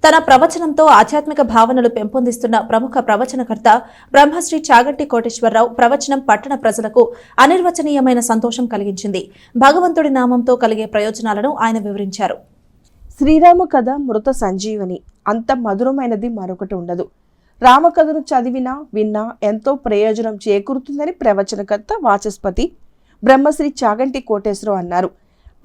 తన ప్రవచనంతో ఆధ్యాత్మిక భావనలు పెంపొందిస్తున్న ప్రముఖ ప్రవచనకర్త బ్రహ్మశ్రీ చాగంటి కోటేశ్వరరావు ప్రవచనం పట్టణ ప్రజలకు అనిర్వచనీయమైన సంతోషం కలిగించింది. భగవంతుడి నామంతో కలిగే ప్రయోజనాలను ఆయన వివరించారు. శ్రీరామ కథ మృత సంజీవని, అంత మధురమైనది మరొకటి ఉండదు. రామకథను చదివినా విన్నా ఎంతో ప్రయోజనం చేకూరుతుందని ప్రవచనకర్త వాచస్పతి బ్రహ్మశ్రీ చాగంటి కోటేశ్వరరావు అన్నారు.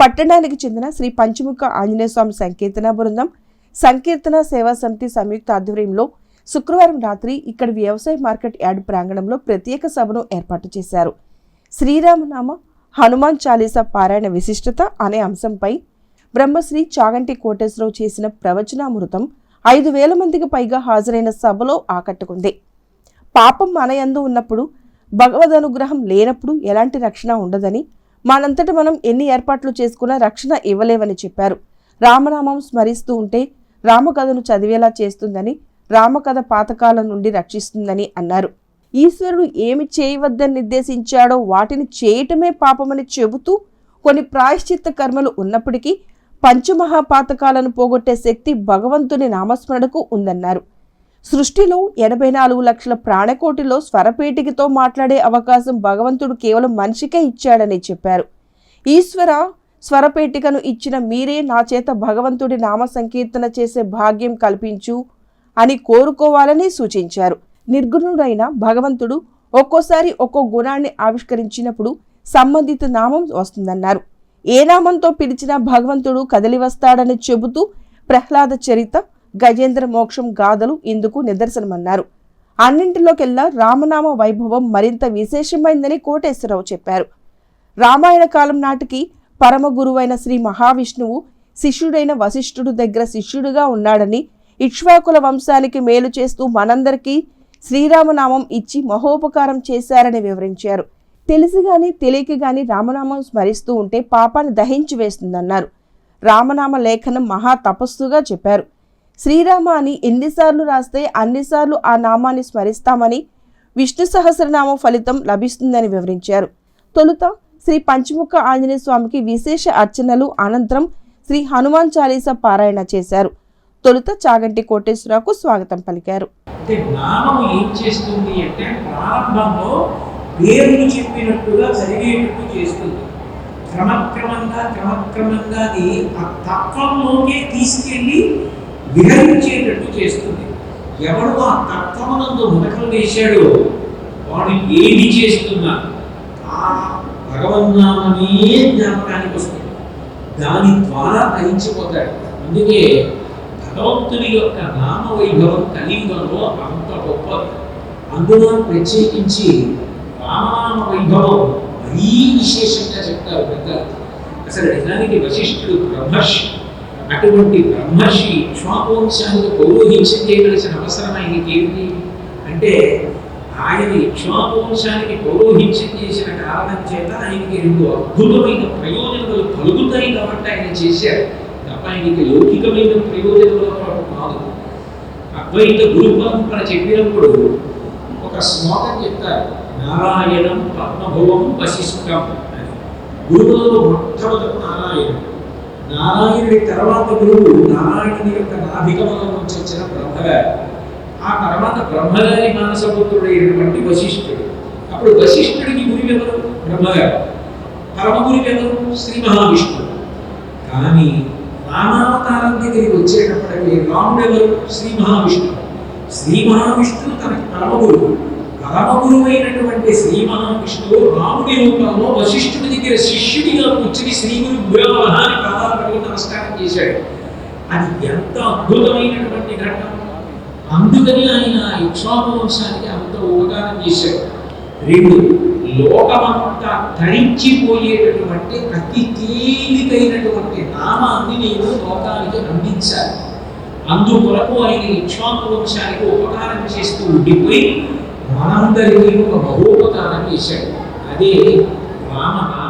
పట్టణానికి చెందిన శ్రీ పంచముఖ ఆంజనేయ స్వామి సంకీర్తన బృందం, సంకీర్తన సేవా సమితి సంయుక్త ఆధ్వర్యంలో శుక్రవారం రాత్రి ఇక్కడి వ్యవసాయ మార్కెట్ యార్డ్ ప్రాంగణంలో ప్రత్యేక సభను ఏర్పాటు చేశారు. శ్రీరామనామ హనుమాన్ చాలీసా పారాయణ విశిష్టత అనే అంశంపై బ్రహ్మశ్రీ చాగంటి కోటేశ్వరరావు చేసిన ప్రవచనామృతం 5,000 మందికి పైగా హాజరైన సభలో ఆకట్టుకుంది. పాపం మనయందు ఉన్నప్పుడు, భగవద్ అనుగ్రహం లేనప్పుడు ఎలాంటి రక్షణ ఉండదని, మనంతట మనం ఎన్ని ఏర్పాట్లు చేసుకున్నా రక్షణ ఇవ్వలేవని చెప్పారు. రామనామం స్మరిస్తూ ఉంటే రామకథను చదివేలా చేస్తుందని, రామకథ పాతకాలం నుండి రక్షిస్తుందని అన్నారు. ఈశ్వరుడు ఏమి చేయవద్దని నిర్దేశించాడో వాటిని చేయటమే పాపమని చెబుతూ కొన్ని ప్రాయశ్చిత్త కర్మలు ఉన్నప్పటికీ పంచమహాపాతకాలను పోగొట్టే శక్తి భగవంతుని నామస్మరణకు ఉందన్నారు. సృష్టిలో 84 లక్షల ప్రాణకోటిలో స్వరపేటికతో మాట్లాడే అవకాశం భగవంతుడు కేవలం మనిషికే ఇచ్చాడని చెప్పారు. ఈశ్వర, స్వరపేటికను ఇచ్చిన మీరే నా చేత భగవంతుడి నామ సంకీర్తన చేసే భాగ్యం కల్పించు అని కోరుకోవాలని సూచించారు. నిర్గుణుడైన భగవంతుడు ఒక్కోసారి ఒక్కో గుణాన్ని ఆవిష్కరించినప్పుడు సంబంధిత నామం వస్తుందన్నారు. ఏ నామంతో పిలిచినా భగవంతుడు కదలి వస్తాడని చెబుతూ ప్రహ్లాద చరిత, గజేంద్ర మోక్షం గాథలు ఇందుకు నిదర్శనమన్నారు. అన్నింటిలోకెల్లా రామనామ వైభవం మరింత విశేషమైందని కోటేశ్వరరావు చెప్పారు. రామాయణ కాలం నాటికి పరమ గురువైన శ్రీ మహావిష్ణువు శిష్యుడైన వశిష్ఠుడు దగ్గర శిష్యుడిగా ఉన్నాడని, ఇక్ష్వాకుల వంశానికి మేలు చేస్తూ మనందరికీ శ్రీరామనామం ఇచ్చి మహోపకారం చేశారని వివరించారు. తెలిసి గాని తెలియక గాని రామనామం స్మరిస్తూ ఉంటే పాపాన్ని దహించి వేస్తుందన్నారు. రామనామ లేఖనం మహా తపస్సుగా చెప్పారు. శ్రీరామ అని ఎన్నిసార్లు రాస్తే అన్నిసార్లు ఆ నామాన్ని స్మరిస్తామని, విష్ణు సహస్రనామం ఫలితం లభిస్తుందని వివరించారు. తొలుత శ్రీ పంచముఖ ఆంజనేయ స్వామికి విశేష అర్చనలు, అనంతరం శ్రీ హనుమాన్ చాలీసా పారాయణ చేశారు. తొలుత చాగంటి కోటేశ్వరరావుకు స్వాగతం పలికారు. పేరుని చెప్పినట్టుగా చదివేటట్టు చేస్తుంది. క్రమక్రమంగా అది ఆ తత్వంలోకే తీసుకెళ్ళి విహరించేటట్టు చేస్తుంది. ఎవడు ఆ తత్వమునందు మునకలు వేశాడో వాడు ఏది చేస్తున్నా ఆ భగవన్నామనే జ్ఞాపకానికి వస్తుంది. దాని ద్వారా గ్రహించిపోతాడు. అందుకే భగవంతుని యొక్క నామ వైభవం కలియుగంలో అంత గొప్పది. అందులో ప్రత్యేకించి రామనామ వైభవం మరీ విశేషంగా చెప్తారు పెద్దలు. అసలు నిజానికి వశిష్ఠుడు బ్రహ్మర్షి. అటువంటి బ్రహ్మర్షి ఇక్ష్వాకువంశానికి పౌరోహిత్యం చేయవలసిన అవసరం ఆయనకి ఏంటి అంటే, ఆయన ఇక్ష్వాకువంశానికి పౌరోహిత్యం చేసిన కారణం చేత ఆయనకి 2 అద్భుతమైన ప్రయోజనాలు కలుగుతాయి కాబట్టి ఆయన చేశారు తప్ప ఆయనకి లౌకికమైన ప్రయోజనాల కొరకు కాదు. అద్వైత గురు పరంపర చెప్పినప్పుడు ఒక శ్లోకం చెప్తారు, నారాయణం పద్మభువం వశిష్ఠం అని. గురువులలో మొట్టమొదటి నారాయణుడి తర్వాత గురువు నారాయణుని యొక్క నాభికమలం నుంచి వచ్చిన బ్రహ్మగారు. ఆ తర్వాత బ్రహ్మగారి మానసపుత్రుడైనటువంటి వశిష్ఠుడు. అప్పుడు వశిష్ఠుడికి గురువెవరు? బ్రహ్మగారు. పరమ గురువెవరు? శ్రీ మహావిష్ణువు. కానీ రామావతారం దగ్గరికి వచ్చేటప్పటికి రాముడెవరు? శ్రీ మహావిష్ణువు. శ్రీ మహావిష్ణువు తనకి పరమ గురువు. పరమగురువైనటువంటి శ్రీ మహావిష్ణువు రాముడి రూపంలో వశిష్ఠుడి దగ్గర శిష్యుడిగా కూర్చుని శ్రీ గురు గురవః అని పాదాలకు నమస్కారం చేశాడు. అది ఎంత అద్భుతమైనటువంటి ఘట్టం. అందుకని ఆయన ఇక్ష్వాకువంశానికి అంత ఉపకారం చేశాడు. 2, లోకమంతా తరించిపోయేటటువంటి అతి తేలికైనటువంటి నామాన్ని నేను లోకానికి అందించాలి. అందుకొరకు ఆయన ఇక్ష్వాకువంశానికి ఉపకారం చేస్తూ ఉండిపోయి మనందరికీ ఒక మహోపకారం చేశాడు. అదే రామనామ.